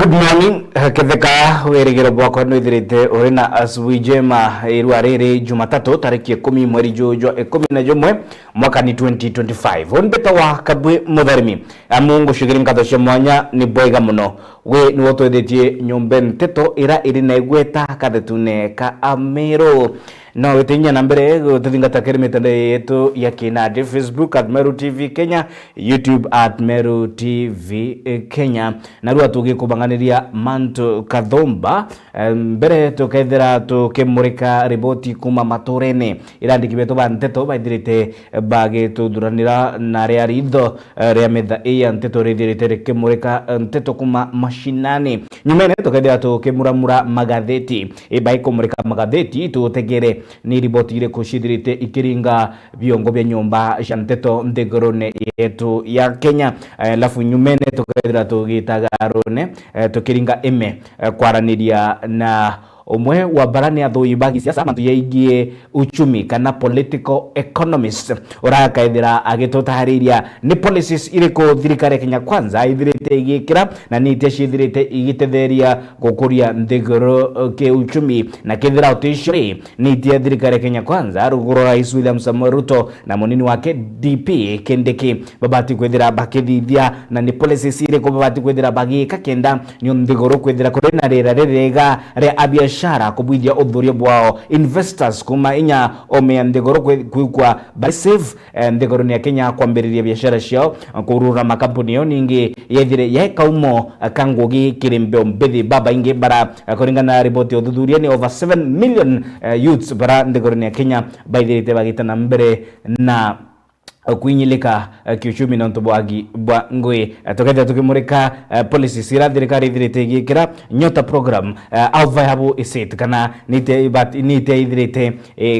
Good morning, ketheka werigiro bwako nwithirite uri na asubuhi njema irua riri Jumatatu tariki 10 mweri Jojo 11 mwaka ni 2025. Onbeta wa kabwe mutharimi amungu shigiri mkatho cia mwanya ni bwega muno we ni wotwethetie nyombe nteto ira iri na igweta kathetune ka Amero. No wetinya na mbere guthingata kiri mitandao yetu ya kinadi Facebook @Meru TV Kenya, YouTube @Meru TV Kenya. Na ruwa tugikubanganiria Manto Kathomba mbere tukethera tukimurika riboti kuma maturene irandikibetwo ba nteto baithirite bagituduranira na ria ritho ria metha iya nteto rithirite rikimurika nteto kuma mashinani nyumene tukethera tukimuramura magatheti baikumurika magatheti tutegere ni riboti ile kushidhirite ikiringa viongo vya nyumba cia nteto nthigurune yetu ya Kenya. Lafu nyumene tukethira tugitagarune tukiringa ime kwaraniria na umwe wa barani athui bagi siasa mantu yaigie uchumi kana political economist urakaithira agitutahariria ni policies iriko thirikari Kenya Kwanza ithirite igikira na ni iteshithirite igitetheria gukuria nthiguru ke uchumi na kithira utishuri ni itie thirikari Kenya Kwanza ruguru Rais William Samoei Ruto na munini wake DP Kindiki babati kwithira bakithithia na ni policies iriko babati kwithira bagika kenda ni nthiguru kwithira kurina rira rega ria abiashara kubwidia uthuria bwao investors kuma inya omea nthiguru kwa safe nthiguru ni Kenya kwambiriria biashara ciao kurura makampuni yo ningi yethire yekaumo kangugi kirimbe mbithi baba ingi bara kuringana na ripoti uthuthuria ni over 7 million youths bara nthiguru ni Kenya baithirite bagitana mbere na kuinyilika kiuchumi na ntobwagi bwa ngwe tuketha tukimurika policy sira thirikari ithirite igikira nyota program au viable estate kana nite ithirite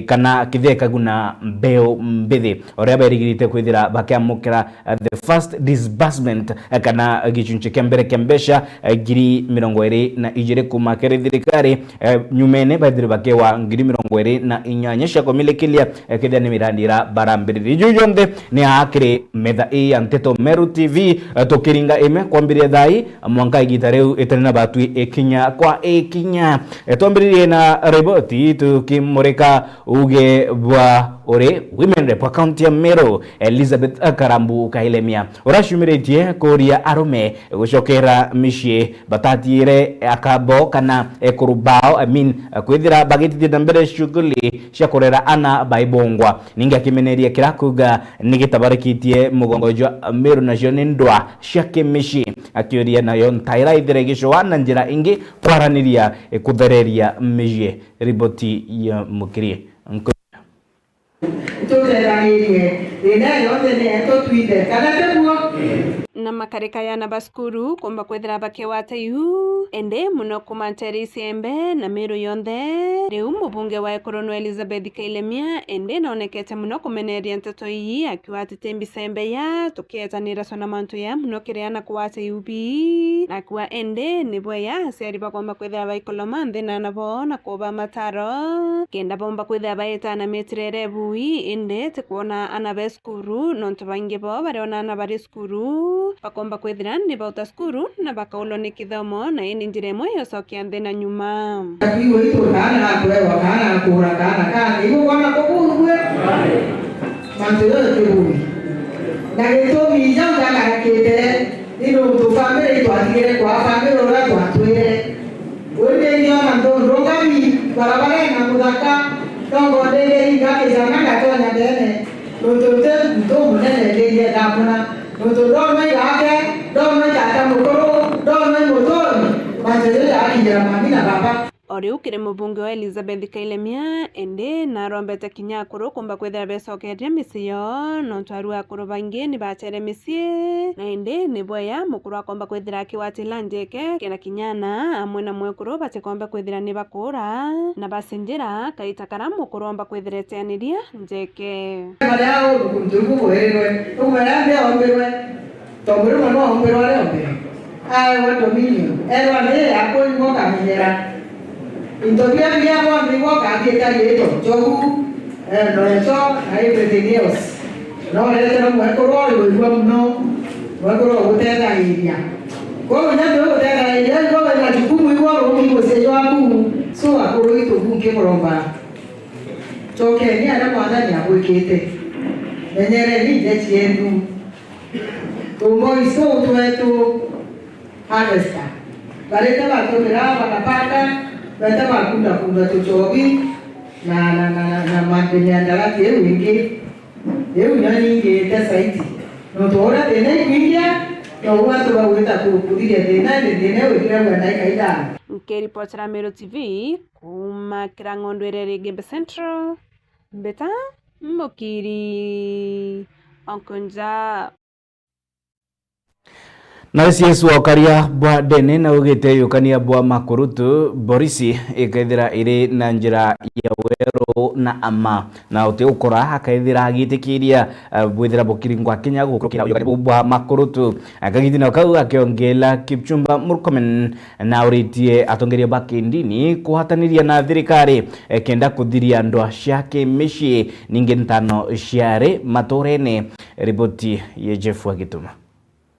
kana kitheka guna mbeo mbithi oria berigirite kwithira bakiamukira the first disbursement kana gichunche kembere kembesha ngiri 22 kuma kere thirikari nyumene baithire bakewa ngiri 24 cia komilikilia kithia ni mirandira barambiri jujonde ni akire metha ya nteto Meru TV tukiringa ime kwambiria thai mwanka igita riu itarina batwi ikinya kwa ikinya twambirie na riboti tukimurika uge bwa ore women rep county ya Meru Elizabeth Karambu Kailemia urashumiritie kuria arume gucokera mishie batatire akabo kana ekurubao kwithira bagitithia mbere shughuli cia kurera ana baibongwa ninga kimeneria kirakuga nigitabarekitie mugongojo Meru nacio ndwa cia kimishi akioria nayo ntaira ithire gicoa na njira ingi kwaraniria kuthereria mishie riboti ya mukirie na makareka yana baskuru komba kwethera bakewate yu ende muno kumantere sembe na Meru yonthe riu mubunge wa Ekorono Elizabeth Kailemia ende naonekete muno kumeneria nteto iyi akiwatite mbisembe ya tuketanira sona mantu ya muno kireana kuwate yubi na kwa ende nibwe ya asiari bakomba kwethera baikoloma nthina nabo na kuba mataro kenda bomba kwethera baetana metirere bui ende tikuona ana beskuru nonto bange bo bariona ana bari skuru bakomba kwethira ni bauta skuru na bakaulo ni kithomo na ini njire moyo sokia nthina nyuma akiwa ito kana kwewa kana kura kana ibo kwana kokugwe mantero kibuni na geto mijanga karakete ino to family to atigere kwa family ora to atwere wende ndio na ndo rogami barabara na mudaka tongo ndege ingake jana ngatonya dene ndo munene ndege dakuna ndo dome tata mukoro dome motoni manzele akijira mamina baba ori ukire mubunge wa Elizabeth Kailemia ende na rombete kinyakuru komba kwethera besokeria misiyo no twaru akuru bangi ni batere misie na ende ni boya mukuru akomba kwethera kiwatila njeke kena kinyana amwe na mwekuru bate komba kwethera ni bakura na basinjira kaita karamu mukuru amba kwethera tianiria njeke malao kumtuku wewe umerambe ombewe toburu mama ombewe ombe ai wa dominio erwa ne akoi ngoka minyera Intobia via kwa mbiwa kakieta yeto jogu no eso na everything else no lete no mwekoro iwa mno mwekoro uteta iria Kwa ndio tena ile kwa na jukumu hiyo roho sio wangu so akoro ito bunge moromba choke ni ana mwana ni abwekete enyere ni jechi endu tumo iso tuetu harvester bareta batokera bakapanda bata bakunda tuchobi na mandeni andalati wingi nani ngeta saiti no tora tena kuingia no watu waweza kukudia tena wekira bwana kaida. Nikiripotera Meru TV kuma Kirangondo Erere Gembe Central Mbeta Mokiri Onkunja na CS wakaria bwa dene na ugite yukania bwa makurutu Borisi ikaithira iri na njira ya wero na ama na uti ukora akaithira agitikiria bwithira bukiringwa Kenya gukurukira yukania bwa makurutu akagitina kau akiongela Kipchumba Murkomen na uritie atongeria bakindini kuhataniria na thirikari kenda kuthiria ndwa ciake mici ningi ntano ciare maturene. Ripoti ya Jeff Wagituma.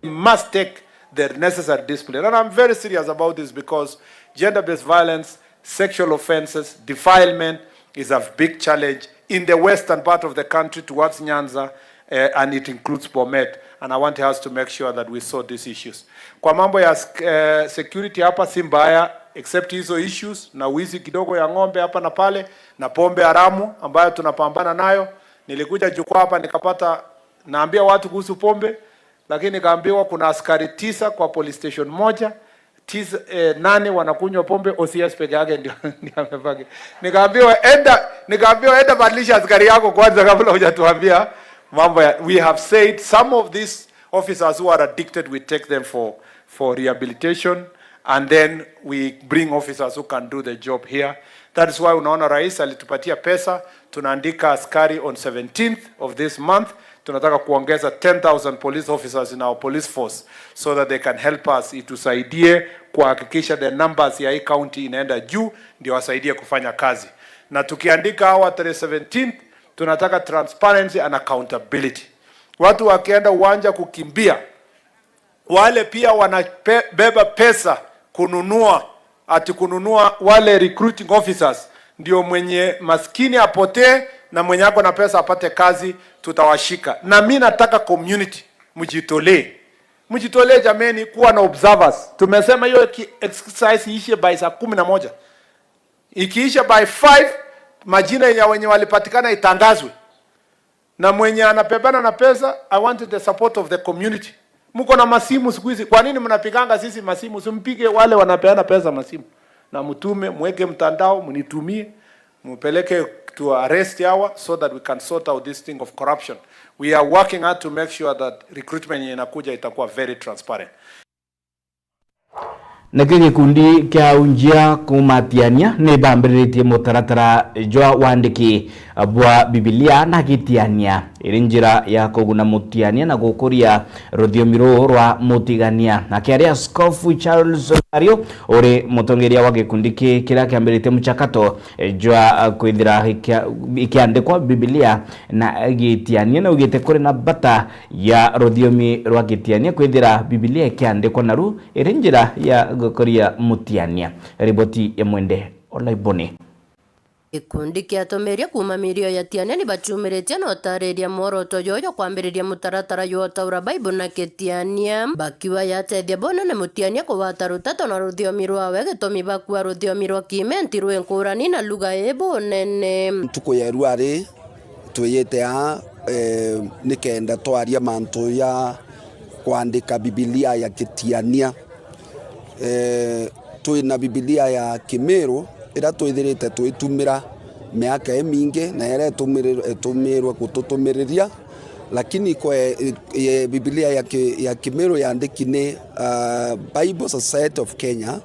Must take the necessary discipline. And I'm very serious about this because gender-based violence, sexual offenses, defilement is a big challenge in the western part of the country towards Nyanza, and it includes Bomet. And I want us to make sure that we sort these issues. Kwa mambo ya security hapa si mbaya, except hizo issues na wizi kidogo ya ng'ombe hapa na pale na pombe haramu ambayo tunapambana nayo. Nilikuja jukwaa hapa nikapata naambia watu kuhusu pombe, lakini nikaambiwa kuna askari 9 kwa police station moja, 9 wanakunywa pombe, OCS peke yake ndio amefanya. Nikaambiwa enda badilisha askari yako kwanza kabla hujatuambia mambo ya. We have said some of these officers who are addicted, we take them for rehabilitation, and then we bring officers who can do the job here. That is why unaona rais alitupatia pesa, tunaandika askari on 17th of this month. Tunataka kuongeza 10,000 police officers in our police force so that they can help us itusaidie kuhakikisha the numbers ya hii county inaenda juu ndio wasaidie kufanya kazi. Na tukiandika hawa 17th tunataka transparency and accountability. Watu wakienda uwanja kukimbia, wale pia wanabeba pesa kununua wale recruiting officers, ndio mwenye maskini apotee na mwenye ako na pesa apate kazi, tutawashika. Na mimi nataka community mjitolee jameni kuwa na observers. Tumesema hiyo exercise iishe by saa 11. Ikiisha by 5 majina ya wenye walipatikana itangazwe. Na mwenye anapebana na pesa, I want the support of the community. Mko na masimu siku hizi, kwa nini mnapiganga sisi masimu? Simpige wale wanapeana pesa masimu. Na mtume, mweke mtandao, mnitumie, mpeleke to arrest yawa so that we can sort out this thing of corruption. We are working hard to make sure that recruitment inakuja itakuwa very transparent. Nake gikundi kia unjia kumatiania ne bambiritie mutaratara jwa wandiki bwa Biblia na gitiania irinjira ya kuguna mutiania na gukuria ruthiomiro rwa mutigania na kiaria Askofu Charles Onario ore mutongeria wa gikundi kira kiambiritie mchakato jwa kwithira ikiandikwa Biblia na gitiania na ugite kuri na bata ya ruthiomi rwa gitiania kwithira Biblia ikiandikwa naru irinjira ya gukuria mutiania. Riboti ya Mwende Olaiboni. Ikundi kiatomeria kuma mirio ya tiania ni bachumiretia na otariria mworoto yoyo kwambiriria mutaratara yotaura Bible na ketiania bakiwa yatethia bono na mutiania kuwata rutato na ruthiomi rwawe gitomi bakua ruthiomi rwa kimenti rwenkurani na lugha ebo nene tuko ya ruare tuyete ha nikenda twaria mantu ya kuandika Biblia ya ketiania tuina Biblia ya Kimeru ira twithirite twitumira miaka eminge na ira tumirwa gututumiriria, lakini kwa Biblia ya Kimeru yandikine Bible Society of Kenya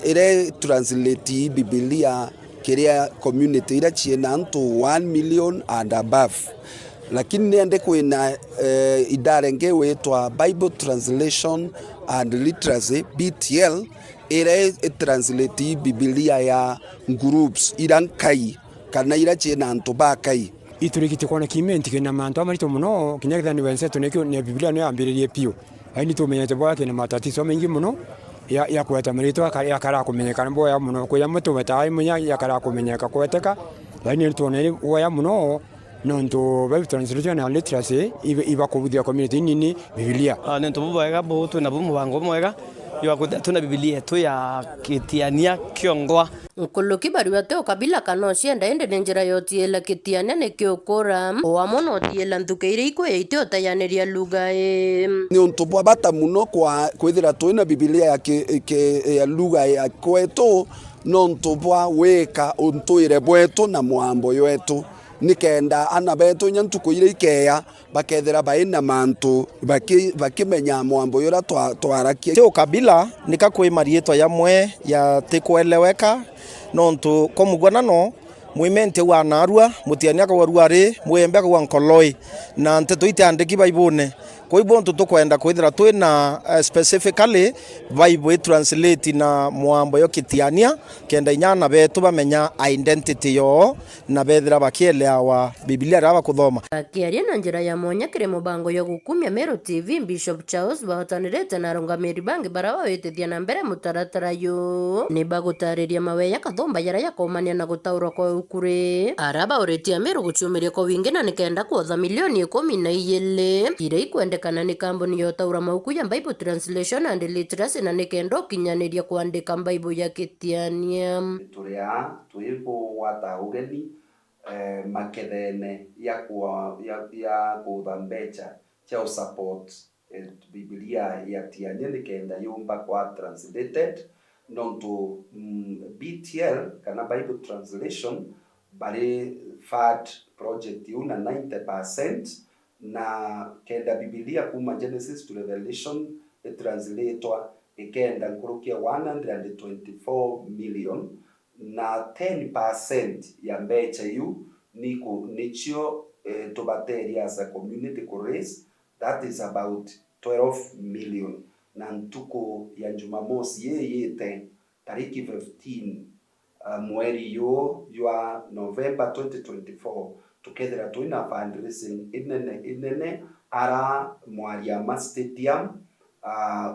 ira translate Biblia kiria community ira chiena antu 1 million and above, lakini nende kwina idara ngewetwa Bible Translation and Literacy BTL ira translate Biblia ya groups irankai kana ira chena antu bakai iturikite kona kimenti kina mantu amarito muno kinyagithani wensetu nekyo ne Biblia no ambiririe pio Haini tumenyete boya tena matatizo mengi muno ya kweta mrito akara kumenyekana boya muno kuya mutu metai munya yakara kumenyeka kweteka haini tuone boya muno nonto Bible translation and literacy iba kubudia community nini Biblia nento boya bo tu na bumu bango mwega yo tuna Biblia tu ya kitiania kiongwa Nkuluki bariwa teo kabila kanoshi enda ende nenjira yotiela kitiania ne kiokora oamono otiela ntukeire ikwe iteo tayaneria lugha ni untubwa bata muno kwa kwithira tuina Biblia ya lugha ya kwetu no ntubwa weka untuire bwetu na mwambo yetu nikenda ana betu nyantuko ire ikeya bakethera baina mantu bakimenya mwambo yora twarakie teo kabila nikakwe marietwa yamwe ya tekweleweka nonto komugwana no muimente wa narua mutiania ka waruare muembe ka wankoloi na nteto itandiki baibone kwa hivyo tukwenda kwithira twina specifically Bible translate na mwambo yo kitiania kenda inyana betu bamenya identity yo na bethira bakielewa Biblia raba kuthoma akiaria na njira ya monya kire mubango yo gukumia Meru TV Bishop Charles bahotanirete na rungamiri bangi barawa wetethia na mbere mutaratara yo ni bagutariria maweya kathomba yara ya komania na gutaurwa kwa ukuri araba oretia Meru guchumiria kwa wingi na nikenda kuotha milioni 12 ire ikwendekana ni kambuni yo taura mauku ya Bible translation and literacy na nikendo kinyaniria kuandika Bible ya kitiania turia tuipo wata ugeni makethene ya kuthambecha cha support Biblia ya tiania nikenda yumba kwa translated nonto BTL kana Bible translation bari fat project yuna 90% na kenda Biblia kuma Genesis to Revelation translator ikenda nkurukia 124 million na 10% ya mbecha yu nicho tubateria as a community raise that is about 12 million na ntuko ya Jumamosi yete tariki 15 mweri yo November 2024 together tuina fundraising inene ara Mwariama Stadium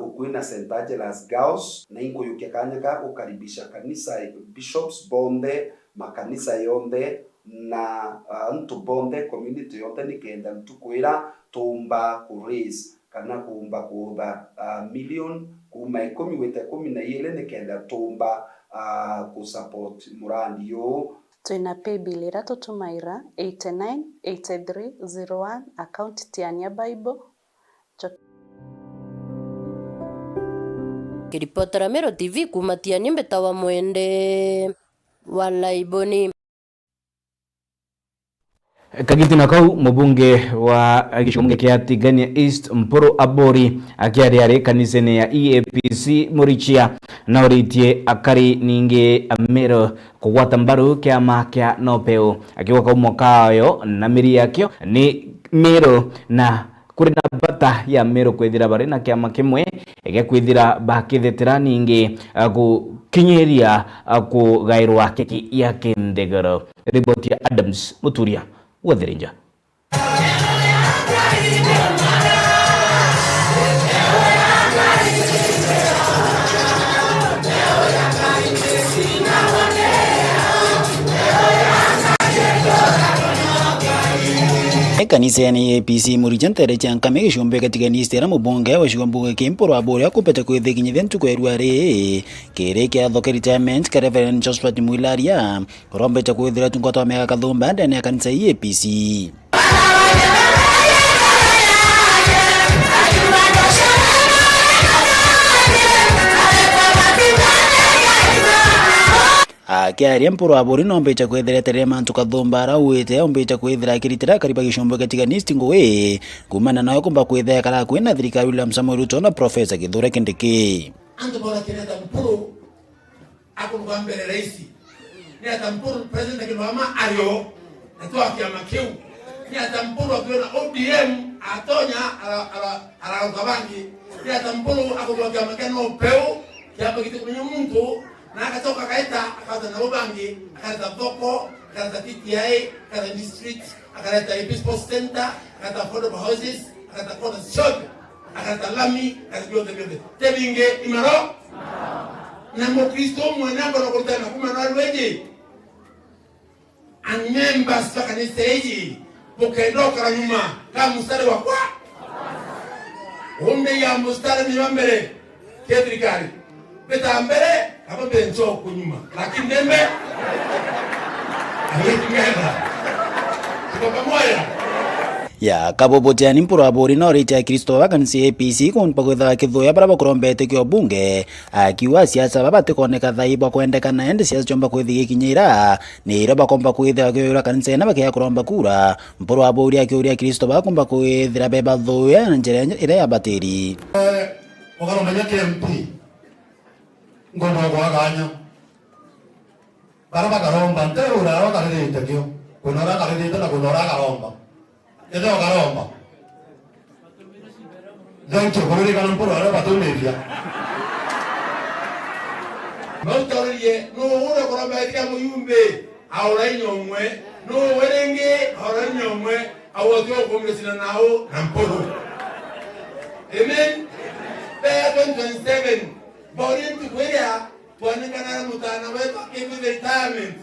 ukuina St. Angelas Girls na ingo yukekanyaka ukaribisha kanisa Bishops Bonde makanisa yonde na ntu Bonde community yonde nikenda ntukwira tumba ku raise kana kuumba kuuba million kuma 10 nikenda tumba ku support murandi yo Tuina paybill irato tumaira 898301 account Tiania Bible. Kiripotera Meru TV kuma Tiania Mbetawa Mwende Walaiboni Kagiti na kau mubunge wa gishumunge kia Tigania East Mporo Abori akiariare kanisene ya EAPC Murichia na oritie akari ninge Meru kuwata mbaru kiama kia nopeo akiwa kwa mwakayo na miri yakio ni Meru na kuri na bata ya Meru kwethira bari na kiama kimwe ege kwethira bakithetera ninge kukinyeria kugairwa keki ya kindegero riboti ya Adams Muturia Wadhirinja. Kanisa ya EAPC Murichia ntere nkame gishombe katika nistera mubunge wa shigombuge kimporo abori akupeta kwethikinya ventu kwerware kere kia thoke retirement ka Reverend Josephat Mwilaria rombeta kwethira tungwata wa mega kathumba ndani ya kanisa EAPC akiaria mporo abori nombecha kwethira tere mantu kathumbara uite ombecha kwethira kiritira kariba gishombo katika nistingo we kumana nayo kumba kwethira kara kwina thirikari William Samoei Ruto na Professor Kithure Kindiki antu bora kireta mporo akumba mbele raisi ni atamporo president kinwama ayo natoa kiama kiu ni atamporo akiona ODM atonya ala ukabangi ni atamporo akumba kiama kano peu kiama kitu kwenye mtu na akatoka kaita akaza na ubangi akaza Thoko akaza TTI akaza district akaza Episcopal Center akaza affordable houses akaza kona shop akatalami akajua tebebe tebinge imaro na mkristo mwanangu na kutana kuma na weje and members pa kanisa hili bukendoka nyuma kama mstari wa kwa umbe ya mstari ni mbele ketrikari beta mbele kama bencho kunyuma lakini dembe ayetingeza tuko pamoja ya kabobotiani mpura bori no rita Kristo vakanisi APC kon pakwetha kithuya bara bakorombete kyo bunge akiwa siasa babate koneka thaiba kwendekana ende siasa chomba kwethi gikinyira ni ira bakomba kwetha kyo kanisa na bakya kuromba kura mpura bori akyo Kristo bakomba kwethira beba thuya njere ire ya bateri okaromba nyake MP ngono gwaganya bara bakaromba nteura bakarete kyo kunora karete na kunora karomba Ito karomba. Zancho kuri kana mporo ara batumeria. Mautoriye no ora koramba etika muyumbe aura nyomwe no werenge aura nyomwe awotyo komesina nao na mporo. Amen. Baya 27 bori tukweya bwanengana mutana wetu kivi retirement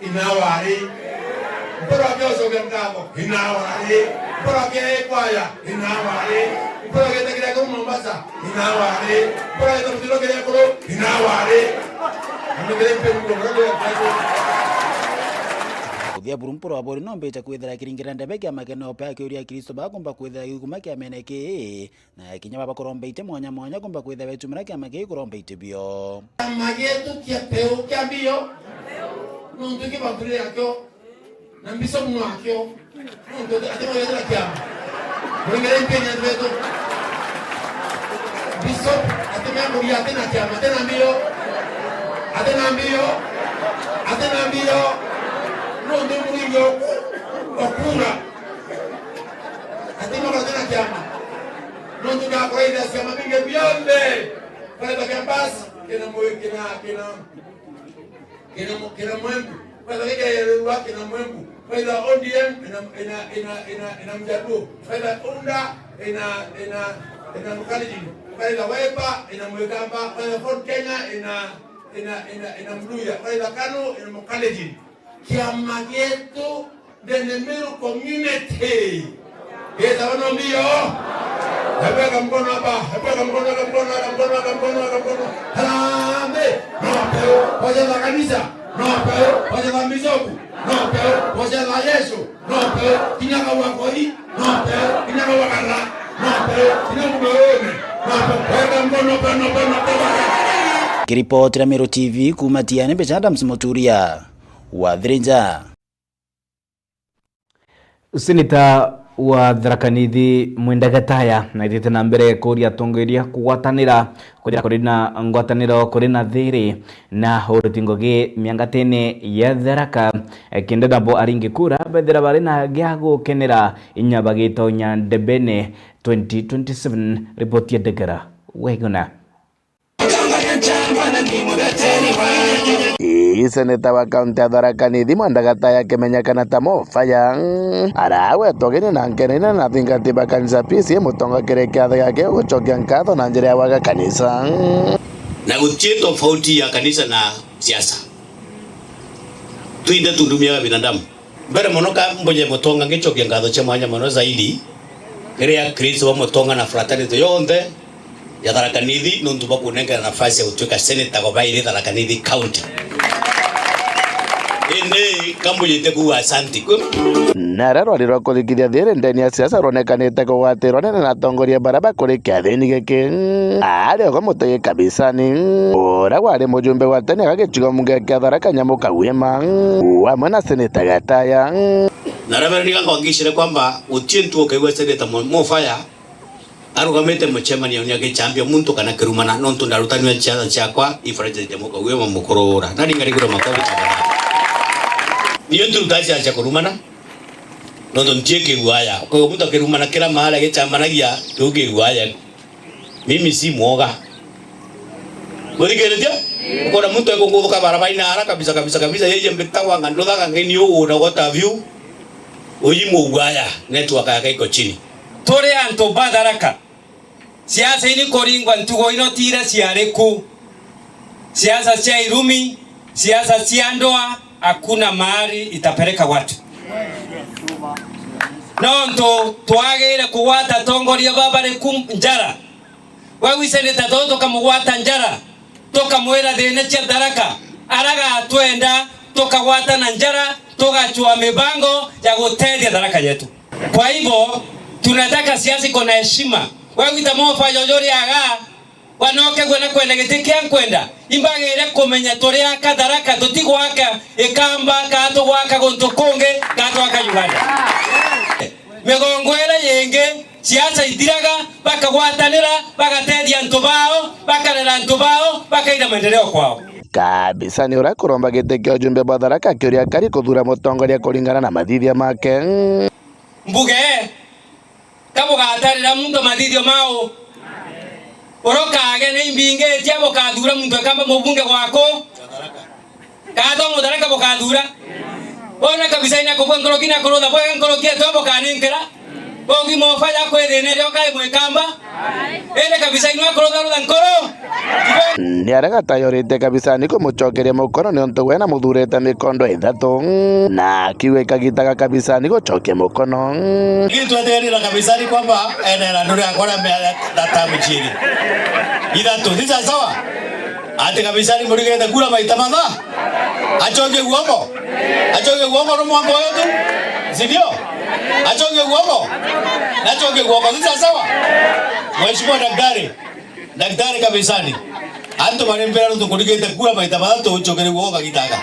inawari. Mporo akyoso gemkako inawari. Mporo akekwaya inawari. Mporo aketekira ko Mombasa inawari. Mporo aketekira ko inawari. Amegere pemu ngoro ya kaje. Kuthia burumporo abori no mbecha kwethera kiringira ndebe kya makeno pa kyoria Kristo bakomba kwethera gikuma kya meneke na kinyama bakorombeite mwanya mwanya komba kwethera betumira kya make korombeite bio. Magetu kya peu kya bio. Nundu ki babure yakyo. Na mbiso mno akyo. Nundu atema yedra kya. Ngere mpenya ndeto. Biso atema ngori atena kya matena bio. Atena bio. Atena bio. Nundu muringo okura. Atema atena kya. Nundu ka koida sema binge bionde. Para takambas kina mwembu para wika yeruwa kina mwembu para ODM ina mjadu para unda ina mkalijini para Wiper ina mwekamba para Ford Kenya ina mluya para Kanu ina mkalijini kiama yetu Ndenemiru community yeta wana mbio Hepeka mkono hapa, hepeka mkono. Harambe, no hoja la kanisa, no hoja la mizoku, no hoja la Yesu, no kinyaga wakoi, no kinyaga wakara, no kinyaga mweone, hepeka mkono. Kiripoti Ramiro TV kumatiane Bechada Msimoturia Wadhirinja. Seneta wa Tharaka-Nithi Mwenda Gataya na ithite na mbere kuria tongeria kugwatanira kuria kuri na ngwataniro kuri na thiri na urutingogi miangatene ya Tharaka kinde dabo aringi kura bethira bari na giago kenera inyabagito nya Ndebene 2027 report ya Degera wegona. Seneta wa kaunti ya Tharaka-Nithi Mwenda Gataya akimenyekana ta Mofaya arawe togene na nkenena na thingati ba kanisa PC mutonga kirekia yake uchokia nkatho na njira ya waga kanisa na gutie tofauti ya kanisa na siasa tuinde tundumia binadamu mbere monoka mbonye mutonga ngichokia nkatho cha mwanya mono zaidi ya Kristo wa mutonga na fraternity yonde ya Tharaka-Nithi nundu bakunenga nafasi ya utweka seneta kwa baile Tharaka-Nithi county ene kambo yete ku asanti ku nararo aliro kulikithia thiri ndeni ya siasa ronekanite kugwatirwo nene na tongoria baraba kuri kiathini giki ari ko mutoye kabisa ni ora wari mujumbe wa tene gagichigo munge kia Tharaka Nyamuka Wema wa na seneta Gataya narabara nikangongishire kwamba utientu okaiwa seneta Mofaya arugamete muchemani ya nyake champion muntu kana kirumana nontu ndarutaniwa chiaza chakwa ifaraje Nyamuka Wema mukorora nani ngari kuro makobi chakana niyo turutazi acha kurumana nondo ntieke uaya kwa mtu akirumana kila mahali gechamanagia tuge uaya mimi si mwoga bodigeretia ukora mtu ekongoka barabaina haraka kabisa yeye mbetawa ngandotha ngeni yo na gota view oyimo uaya network yake iko chini tore anto Tharaka siasa ini koringwa ntugo ino tira siareku, siasa sia irumi, siasa sia ndoa, hakuna mahali itapeleka watu. Nonto tuagire kuwata tongoria baba rekum njara. Wawisene tatoto kamuwata njara. Toka mwera dene cha daraka. Araga atuenda toka wata na njara, toka chua mibango ya kutedia daraka yetu. Kwa hivyo tunataka siasa iko na heshima. Wawita mofa yojori aga wanoke kwenda kwenda gitike kwenda imbagire kumenya turi aka daraka tutigo aka ikamba kato waka gontokonge kato waka Uganda megongwera yenge siasa itiraga bakagwatanira bagatedia ntubao bakarera ntubao bakaida maendeleo kwao kabisa ni urakuromba giteke ujumbe bwa Tharaka akiuria kari kuthura mutongoria kuringana na mathithia make mbuge kabo gatarira muntu mathithio mao oroka agene imbinge tiabo kathura muntu akamba mubunge gwako kato Mutharaka bokathura bona kabisa ina ko ngoro kina ko da bwa ngoro kia tobo kaninkera bongi mofanya kwethene ryo kai mwekamba ene kabisa ina ko da ngoro ni araga tayorite kabisa niko muchokeria mukono ni onto wena muthurete mikondo ithatu na kiwe kagitaga kabisa niko choke mukono kitu aterira kabisa ni kwamba enera nuri akora data mchini ithatu thisa sawa ate kabisa ni murigete kula maita matha achoke guoko no mwango wetu sivyo achoke guoko thisa sawa mheshimiwa daktari kabisa ni anto marembera ndo kuligete kula maita matatu uchokere guoko kagitaga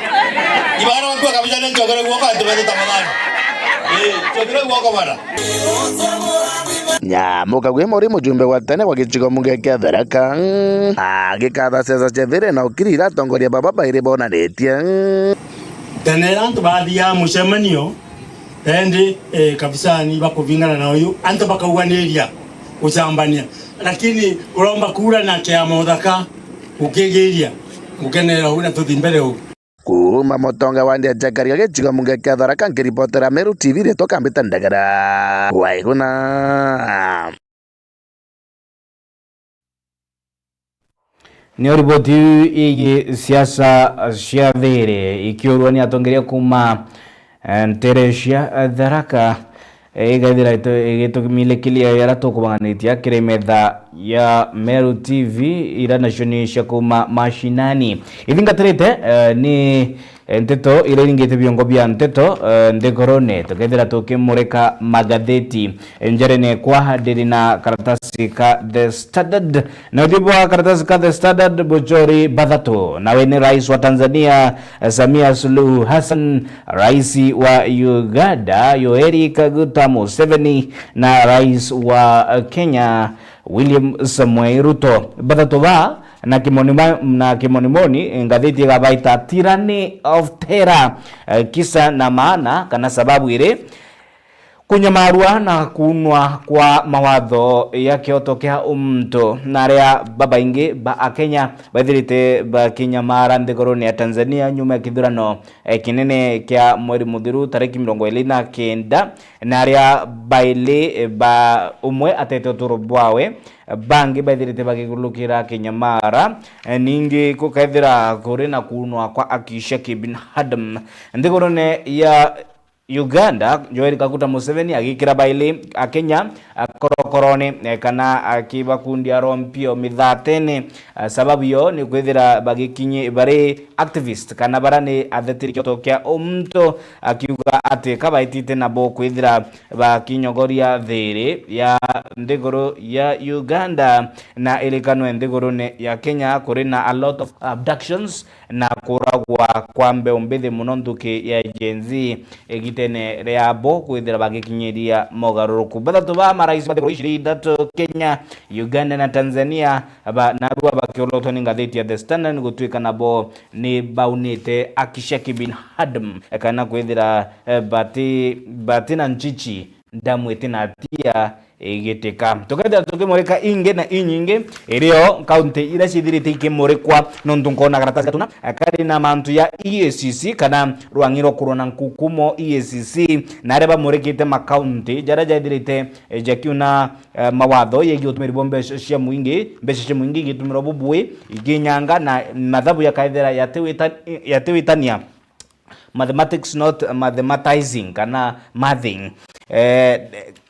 ibara wako kabisa ni chokere guoko anto bete tamadani chokere guoko bana nyamuka gwe muri mujumbe wa tene wa gicigo munge kia Tharaka agikatha ciaca cia thiri na ukirira tongoria baba baire bonanetie tenera antu bathia mucemanio endi kabisa ni bakuvingana na uyu antu bakauganiria kucambania lakini uromba kura na kia Muthaka ukigiria ukenera una tuthi mbere u kuma mutonga wa ndia jakaria gicigo munge kia Tharaka ngiripotera Meru TV rito kambita ndagara waiguna ni riboti igi siasa cia thiri ikiurwa ni atongeria kuma Teresia Tharaka igathira igitumilekilia yara tukubanganitia kire metha ya Meru TV ira nationi cia kuma mashinani ithingatirite ni nteto iringite biongo bia nteto ndekorone tukethira tukimurika magatheti njerene kwa hadiri na karatasi ka The Standard na thibwa karatasi ka The Standard Bochori Bathato na weni rais wa Tanzania Samia Suluhu Hassan, rais wa Uganda Yoweri Kaguta Museveni na rais wa Kenya William Samoei Ruto. Bathato ba na kimonimoni ngatheti gabaita Tyranny of Terror kisa na maana kana sababu ile kunyamarua na kunwa kwa mawatho ya Kyoto kia umto na rea baba ingi ba Kenya bathirite ba kinyamara nthiguruni ya Tanzania nyuma ya kithurano kinene kia mweri muthiru tariki 29 na rea baile ba umwe atete uturu bwawe bangi bathirite bagigulukira kinyamara ningi kukaithira kuri na kunwa kwa akisha kibinadamu nthiguruni ya Uganda Yoweri Kaguta Museveni agikira baile Kenya korokoroni kana akibakundi arompio mithatene sababu yo ni kwithira bagikinye bare activist kana barani athetiri Kyoto kia umto akiuga ati kabaitite na bo kwithira bakinyogoria thiri ya ndiguru ya Uganda na ilikano ndiguru ya Kenya kuri na a lot of abductions na kuragwa kwa mbeumbithe muno nduki ya Gen Z egitene reabo kwithira bagikinyiria mogaruruku Bathato ba marais bathiri dato Kenya Uganda na Tanzania narua bakiolotho ni ngatheti ya The Standard gutwika nabo ni baunite akisha kibinadamu kana kwithira bati na nchichi ndamwete na tia igitika tukenda tukimurika inge na inyinge irio county ira cithirite ikimurikwa nontu nkona karatasi tuna akari na mantu ya EACC kana rwangiro kurona nkukumo EACC na areba murikite ma county jara jathirite jakiuna mawatho yegi utumiri bombe cia muingi gitumiro bubui iginyanga na mathabu ya kaithera yatewitania mathematics not mathematizing kana mathing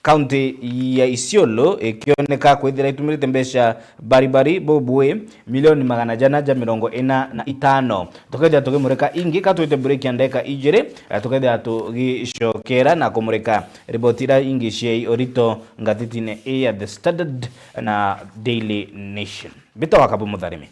county ya Isiolo ikioneka kwithira itumirite mbeca baribari bobwe milioni 445 tukaja tukimurika ingi katwite break ya ndeka ijire tukaja tugicokera na kumurika ribotira ingi cia orito ngatitine ya The Standard na Daily Nation bito wakabu mutharimi.